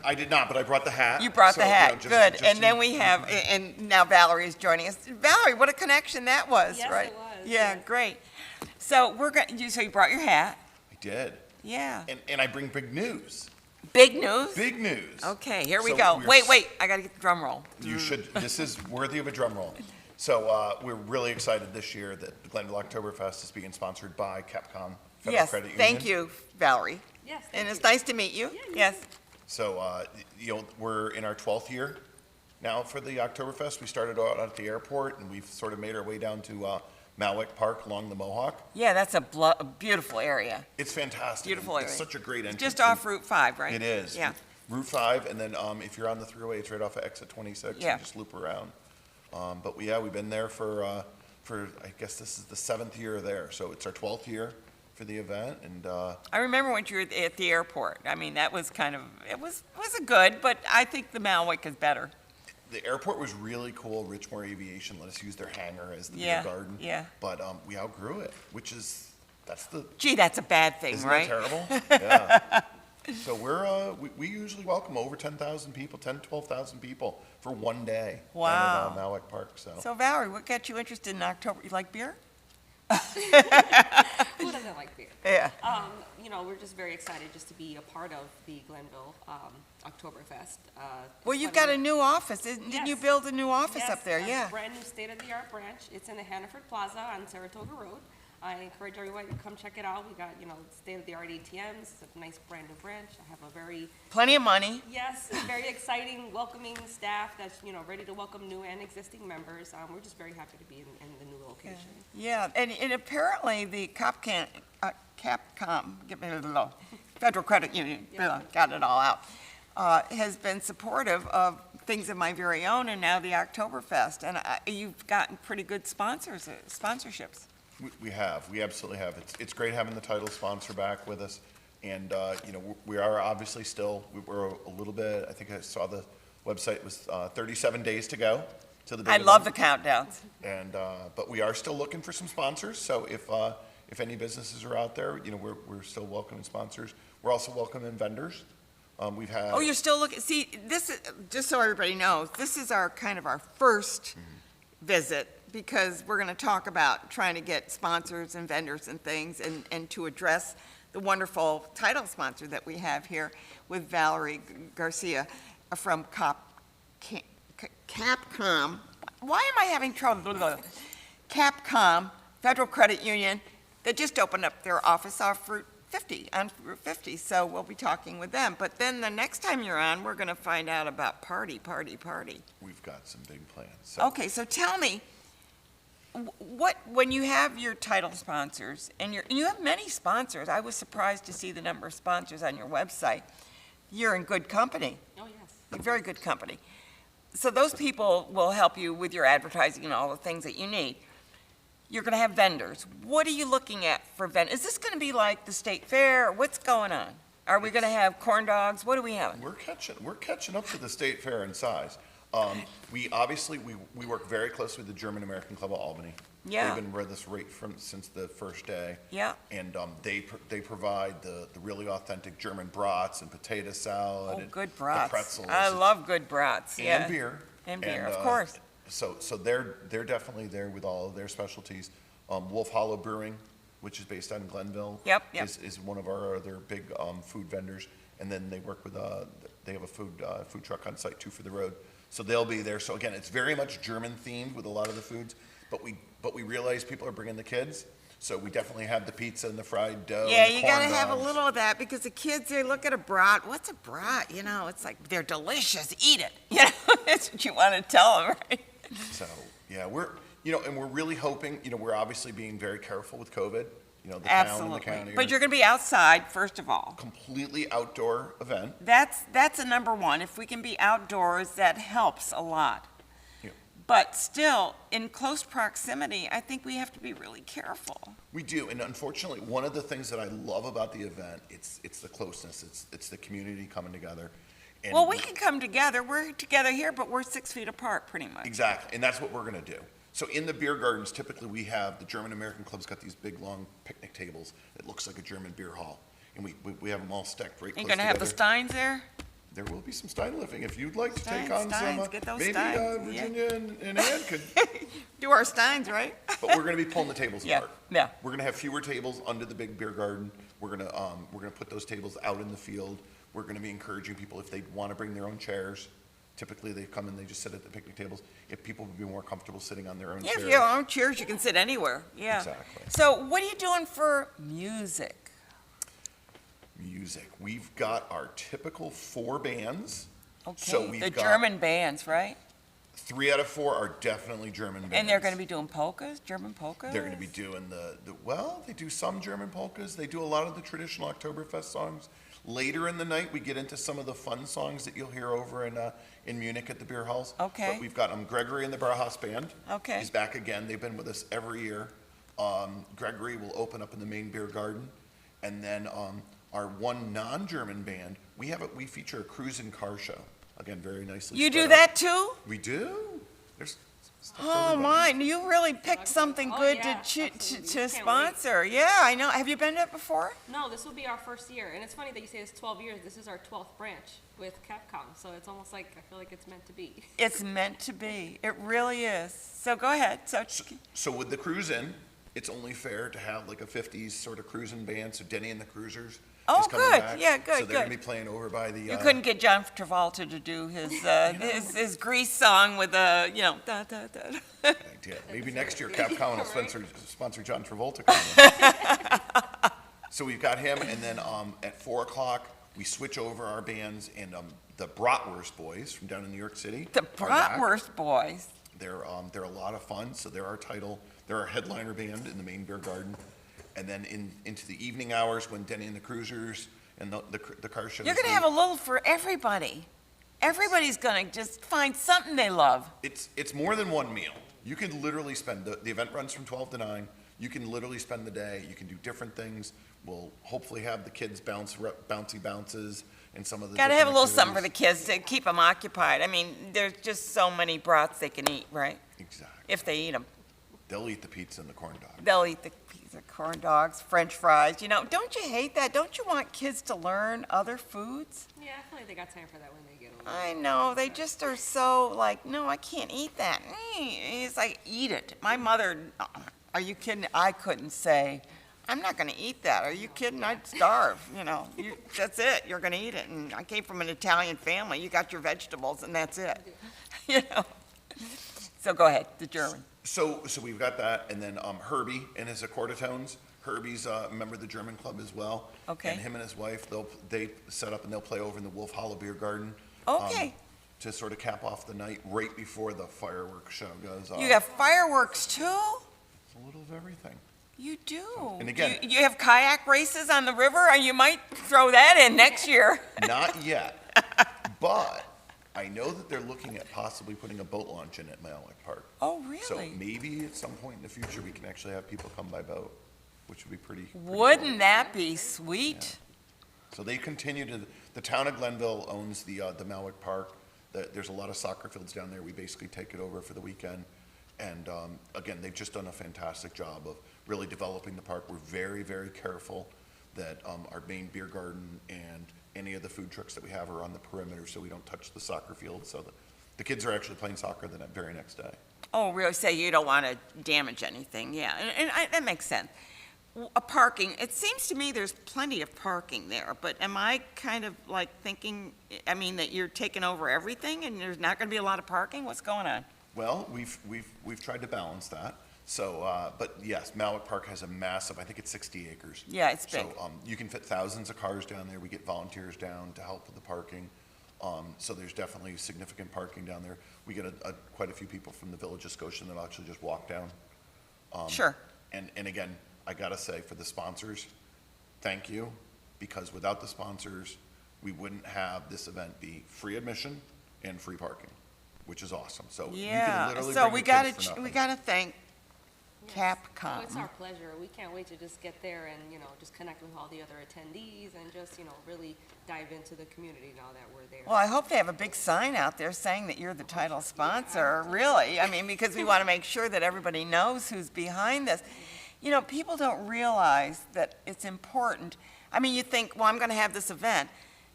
I did not, but I brought the hat. You brought So, the you hat. know, just- Good. just And to- then we have, and now Valerie is joining us. Valerie, what a connection that was, Yes, right? it was, Yeah, yes. great. So so you brought your hat. I did. Yeah. And I bring big news. Big news? Big news. Okay, here we So go. we're Wait, I got to get the drum roll. You should, this is worthy of a drum roll. So we're really excited this year that the Glenville Oktoberfest is being sponsored by Capcom Federal Yes, Credit Union. thank you, Valerie. Yes. And thank it's you. nice to meet you. Yes. So, we're in our 12th year now for the Oktoberfest. We started out at the airport, and we've sort of made our way down to Malwick Park along the Mohawk. Yeah, that's a beautiful area. It's fantastic. Beautiful area. It's such a great entrance. Just off Route 5, right? It is. Yeah. Route 5, and then if you're on the thruway, it's right off of exit 26. Yeah. You just loop around. But we've been there for I guess this is the 7th year there. So it's our 12th year for the event, and I remember when you were at the airport. I mean, that was it was a good, but I think the Malwick is better. the airport was really cool. Richmore Aviation let us use their hangar as the Yeah, beer garden. yeah. But we outgrew it, that's the, Gee, that's a bad thing, isn't right? that terrible? Yeah. So we usually welcome over 10,000 people, 10, 12,000 people for one day. Wow. Down at Malwick Park, so. So Valerie, what got you interested in October? You like beer? Who doesn't like beer? Yeah. We're just very excited just to be a part of the Glenville Oktoberfest. Well, you've got a new office. Didn't you Yes. build a new office Yes, up there? a Yeah. brand new state-of-the-art branch. It's in the Hannaford Plaza on Saratoga Road. I encourage everyone to come check it out. We got, state-of-the-art ATMs. It's a nice brand new branch. I have a very, Plenty of money. very exciting, welcoming staff that's, ready to welcome new and existing members. We're just very happy to be in the new location. Yeah, and apparently the Capcom, get me the Federal Credit Union, got it all out, has been supportive of things of my very own, and now the Oktoberfest. And you've gotten pretty good sponsorships. We absolutely have. It's great having the title sponsor back with us. And, we are obviously still, we're a little bit, I think I saw the website was 37 days to go to the big I love the event. countdowns. And, but we are still looking for some sponsors. So if any businesses are out there, we're still welcoming sponsors. We're also welcoming vendors. We've had. Oh, you're still looking, see, this is, just so everybody knows, this is our first visit, because we're gonna talk about trying to get sponsors and vendors and things, and to address the wonderful title sponsor that we have here with Valerie Garcia from Capcom. Why am I having trouble? Capcom, Federal Credit Union, that just opened up their office off Route 50, so we'll be talking with them. But then the next time you're on, we're gonna find out about party. We've got some big plans. So. Okay, so tell me, when you have your title sponsors, and you have many sponsors, I was surprised to see the number of sponsors on your website. You're in good company, Oh, yes. you're very good company. So those people will help you with your advertising and all the things that you need. You're gonna have vendors. What are you looking at for vendors? Is this gonna be like the state fair? What's going on? Are we gonna have corn dogs? What are we having? We're catching up to the state fair in size. We work very closely with the German American Club of Albany. Yeah. They've been with us since the first day. Yeah. And they provide the really authentic German brats and potato salad. Oh, and good the brats. pretzels. I love good brats, yeah. And beer. And beer, of course. So they're definitely there with all of their specialties. Wolf Hollow Brewing, which is based out in Glenville. Yep. Is one of our other big food vendors. And then they work with, they have a food truck on site too for the road. So they'll be there. So again, it's very much German themed with a lot of the foods, but we realize people are bringing the kids. So we definitely have the pizza and the fried dough. Yeah, and the you gotta corn have a dogs. little of that because the kids, they look at a brat. What's a brat? You know, it's like, they're delicious, eat it. You know, that's what you want to tell them, right? So, yeah, we're really hoping, we're obviously being very careful with COVID, the town and the Absolutely. county. But you're gonna be outside, first of all. Completely outdoor event. That's a number one. If we can be outdoors, that helps a lot. Yeah. But still, in close proximity, I think we have to be really careful. We do, and unfortunately, one of the things that I love about the event, it's the closeness, it's the community coming together. And Well, we can come together. We're together here, but we're 6 feet apart, pretty much. Exactly, and that's what we're gonna do. So in the beer gardens, typically we have, the German American Club's got these big, long picnic tables. It looks like a German beer hall, and we have them all stacked right close You together. gonna have the Steins there? There will be some Stein lifting, if you'd like to take Steins, on some, Steins, get those maybe Steins, yeah. Virginia and Ann could, Do our Steins, right? but we're gonna be pulling the tables Yeah, apart. yeah. We're gonna have fewer tables under the big beer garden. We're gonna put those tables out in the field. We're gonna be encouraging people if they wanna bring their own chairs. Typically, they come and they just sit at the picnic tables. If people would be more comfortable sitting on their own Yeah, chairs. if you have your own chairs, you can sit anywhere, yeah. Exactly. So what are you doing for music? Music. We've got our typical 4 bands. So Okay, we've the got German bands, right? 3 out of 4 are definitely German bands. And they're gonna be doing polkas, German polkas? They're going to be doing they do some German polkas. They do a lot of the traditional Oktoberfest songs. Later in the night, we get into some of the fun songs that you'll hear over in Munich at the beer halls. Okay. But we've got Gregory and the Bratwurst Band. Okay. He's back again. They've been with us every year. Gregory will open up in the main beer garden. And then our one non-German band, we feature a cruise and car show. Again, very nicely You do spread that out. too? We do. There's stuff for Oh, everybody. my, you really picked something Oh, good yeah, to absolutely. to Can't sponsor. Yeah, I know. Have you been to it before? No, this will be our first year, and it's funny that you say it's 12 years. This is our 12th branch with Capcom, so it's almost like I feel like it's meant to be. It's meant to be. It really is. So go ahead. So with the cruise in, it's only fair to have like a 50s sort of cruising band. So Denny and the Cruisers Oh, is coming good. back. Yeah, good, So they're going to good. be playing over by the. You couldn't get John Travolta to do his Grease song with da da da. idea. Maybe next year Capcom will sponsor John Travolta. Coming. So we've got him, and then at 4 o'clock we switch over our bands, and the Bratwurst Boys from down in New York City. The are back. Bratwurst Boys. They're a lot of fun. So they're our headliner band in the main beer garden. And then into the evening hours when Denny and the Cruisers and the car shows. You're gonna have a little for everybody. Everybody's gonna just find something they love. It's more than one meal. You can literally spend, the event runs from 12 to 9. You can literally spend the day. You can do different things. We'll hopefully have the kids bouncy bounces and some of the. Gotta have a different little something for the activities. kids to keep them occupied. I mean, there's just so many brats they can eat, right? Exactly. If they eat them. They'll eat the pizza and the corn dog. They'll eat the pizza, corn dogs, French fries. Don't you hate that? Don't you want kids to learn other foods? Yeah, I feel like they got time for that when they get older. I know, they just are so like, no, I can't eat that. It's like, eat it. My mother, are you kidding? I couldn't say, I'm not gonna eat that. Are you kidding? I'd starve, that's it, you're gonna eat it. And I came from an Italian family. You got your vegetables and that's it, So go ahead, the German. So we've got that, and then Herbie and his accordatones. Herbie's a member of the German club as well. Okay. And him and his wife, they set up and they'll play over in the Wolf Hollow Beer Garden. Okay. To sort of cap off the night right before the fireworks show goes off. You got fireworks too? It's a little of everything. You do. And again- You have kayak races on the river, or you might throw that in next year. Not yet, but I know that they're looking at possibly putting a boat launch in at Malik Park. Oh, So really? maybe at some point in the future, we can actually have people come by boat, which would be pretty Wouldn't that be sweet? So they continue the town of Glenville owns the Malik Park. There's a lot of soccer fields down there. We basically take it over for the weekend. And again, they've just done a fantastic job of really developing the park. We're very, very careful that our main beer garden and any of the food trucks that we have are on the perimeter so we don't touch the soccer field. So the kids are actually playing soccer the very next day. Oh, really? Say you don't want to damage anything, yeah, that makes sense. Parking, it seems to me there's plenty of parking there, but am I kind of like thinking, I mean, that you're taking over everything and there's not going to be a lot of parking? What's going on? Well, we've tried to balance that. So, but yes, Malik Park has a massive, I think it's 60 acres. Yeah, it's big. So you can fit thousands of cars down there. We get volunteers down to help with the parking. So there's definitely significant parking down there. We get quite a few people from the Village of Scotia that actually just walk down. Sure. And again, I gotta say, for the sponsors, thank you, because without the sponsors, we wouldn't have this event be free admission and free parking, which is awesome. So you can Yeah, literally so bring we your kids gotta, for nothing. we gotta thank Oh, Capcom. it's our pleasure. We can't wait to just get there and, just connect with all the other attendees and just, really dive into the community now that we're there. Well, I hope they have a big sign out there saying that you're the title sponsor, really. I mean, because we want to make sure that everybody knows who's behind this. People don't realize that it's important. I mean, you think, well, I'm going to have this event.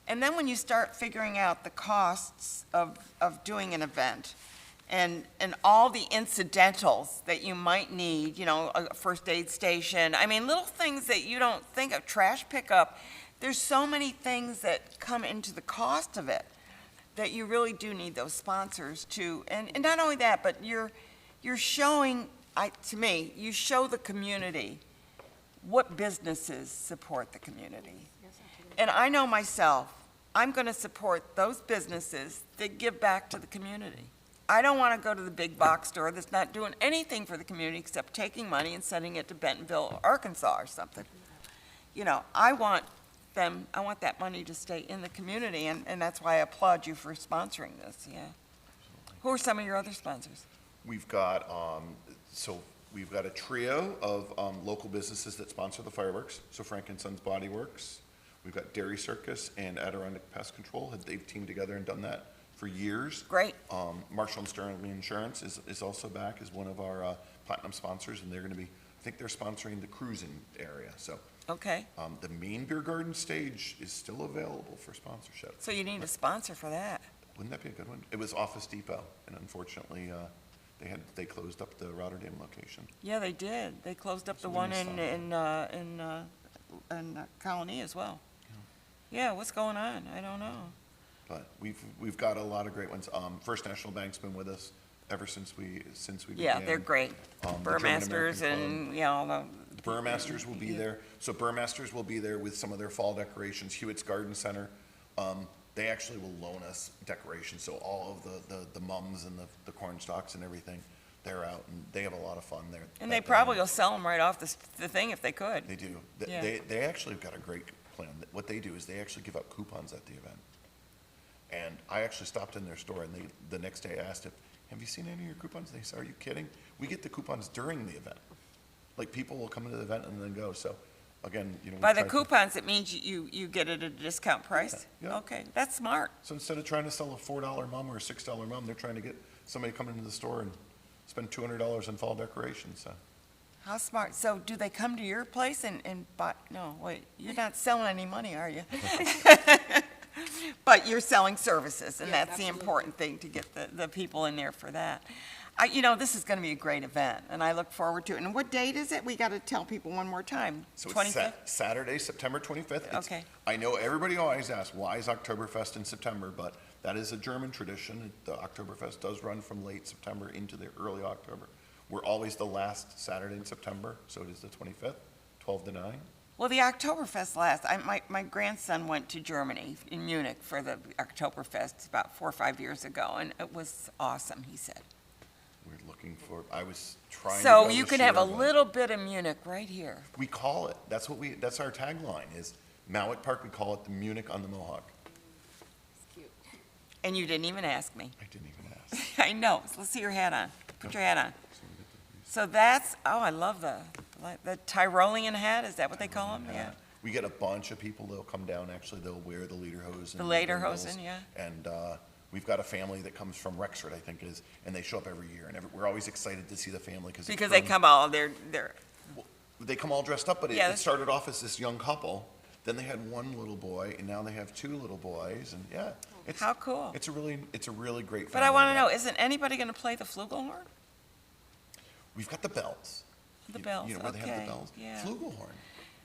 And then when you start figuring out the costs of doing an event and all the incidentals that you might need, a first aid station, I mean, little things that you don't think of, trash pickup, there's so many things that come into the cost of it that you really do need those sponsors to, and not only that, but you're showing, to me, you show the community what businesses support the community. And I know myself, I'm going to support those businesses that give back to the community. I don't want to go to the big box store that's not doing anything for the community except taking money and sending it to Bentonville, Arkansas or something. I want that money to stay in the community, and that's why I applaud you for sponsoring this, yeah. Who are some of your other sponsors? We've got, we've got a trio of local businesses that sponsor the fireworks. So Frank and Sons Body Works. We've got Dairy Circus and Adirondack Pest Control. They've teamed together and done that for years. Great. Marshall and Sterling Insurance is also back as one of our platinum sponsors, and they're going to be, I think they're sponsoring the cruising area. So Okay, the main beer garden stage is still available for sponsorship. so you need a sponsor for that. Wouldn't that be a good one? It was Office Depot, and unfortunately, they closed up the Rotterdam location. Yeah, they did. They closed up the So we one missed in Colony as well. Yeah, what's going on? I don't know. But we've got a lot of great ones. First National Bank's been with us ever since we began. Yeah, they're great. The German Burmasters American and, all the. The Burmasters will be there. So Burmasters will be there with some of their fall decorations. Hewitt's Garden Center, they actually will loan us decorations. So all of the mums and the corn stalks and everything, they're out and they have a lot of fun there. And they probably will sell them right off the thing if they could. They do. Yeah. They actually have got a great plan. What they do is they actually give out coupons at the event. And I actually stopped in their store and the next day I asked them, have you seen any of your coupons? They said, are you kidding? We get the coupons during the event. Like people will come to the event and then go. So again, we By the try to- coupons, it means you get it at a discount price? Yeah. Okay, that's smart. So instead of trying to sell a $4 mum or a $6 mum, they're trying to get somebody to come into the store and spend $200 on fall decorations, so. How smart. So do they come to your place and buy, no, wait, you're not selling any money, are you? But you're selling services, and Yes, that's the absolutely. important thing, to get the people in there for that. This is going to be a great event, and I look forward to it. And what date is it? We got to tell people one more time. So it's 25th? Saturday, September 25th. Okay. I know everybody always asks, why is Oktoberfest in September? But that is a German tradition. The Oktoberfest does run from late September into the early October. We're always the last Saturday in September, so it is the 25th, 12 to 9. Well, the Oktoberfest my grandson went to Germany, in Munich, for the Oktoberfest about 4 or 5 years ago, and it was awesome, he said. We're looking for, I was trying to So go you this can have a year, but little bit of Munich right here. We call it, that's our tagline is Malik Park, we call it the Munich on the Mohawk. It's cute. And you didn't even ask me. I didn't even ask. I know. So let's see your hat on. Put your hat on. So that's, I love the Tyrolean hat. Is that what they call them? Yeah. We get a bunch of people that'll come down, actually, they'll wear the lederhosen. The lederhosen, yeah. And We've got a family that comes from Rexford, I think is, and they show up every year, and we're always excited to see the family because They come all, they come all dressed up, but Yeah, it started off as this young couple. Then they had one little boy, and now they have two little boys, and yeah, it's how cool. It's a really great. But I want to family. know, isn't anybody going to play the flugelhorn? We've got the bells. The bells, You know where they have okay, the bells? yeah. Flugelhorn.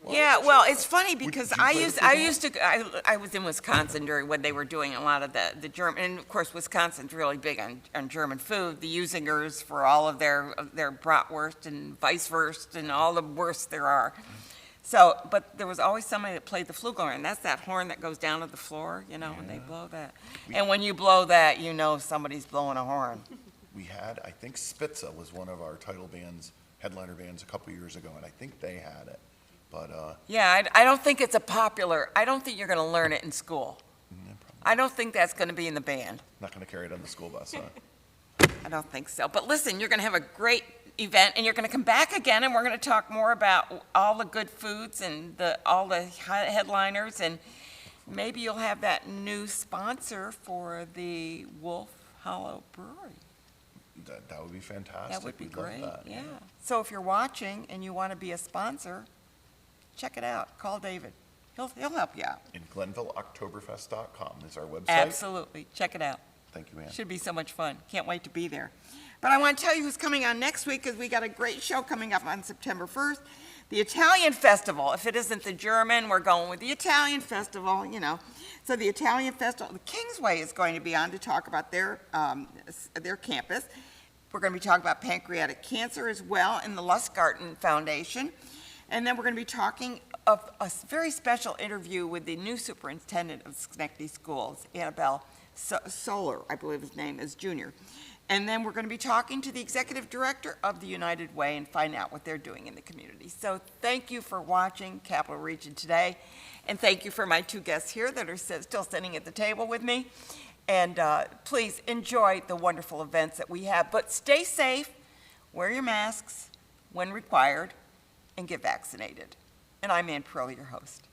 Yeah, well, it's funny because do you I play the used to, I was in Wisconsin during when they were doing a lot of the German, and of course, Wisconsin's really big on German food. The Usingers for all of their Bratwurst and Weisswurst and all the wurst there are. So, but there was always somebody that played the flugelhorn, and that's that horn that goes down to the floor, you know, when they blow that. And when you blow that, you know somebody's blowing a horn. We had, I think Spitza was one of our title bands, headliner bands a couple years ago, and I think they had it. But Yeah, I don't think it's I don't think you're going to learn it in school. I don't think that's going to be in the band. not going to carry it on the school bus. I don't think so. But listen, you're going to have a great event, and you're going to come back again, and we're going to talk more about all the good foods and all the headliners, and maybe you'll have that new sponsor for the Wolf Hollow Brewery. That would be fantastic. That would be We'd love great, that, yeah. So if you're watching and you want to be a sponsor, check it out. Call David. He'll help you out. And GlenvilleOktoberfest.com is our website. Absolutely. Check it out. Thank you, Ann. Should be so much fun. Can't wait to be there. But I want to tell you who's coming on next week because we got a great show coming up on September 1st. The Italian Festival. If it isn't the German, we're going with the Italian Festival, you know. So the Italian Festival, the Kingsway is going to be on to talk about their campus. We're going to be talking about pancreatic cancer as well in the Lustgarten Foundation. And then we're going to be talking of a very special interview with the new superintendent of Schenectady Schools, Annabelle Solar, I believe his name is, Jr. And then we're going to be talking to the executive director of the United Way and find out what they're doing in the community. So thank you for watching Capital Region today. And thank you for my two guests here that are still sitting at the table with me. And please enjoy the wonderful events that we have. But stay safe, wear your masks when required, and get vaccinated. And I'm Ann Pearl, your host.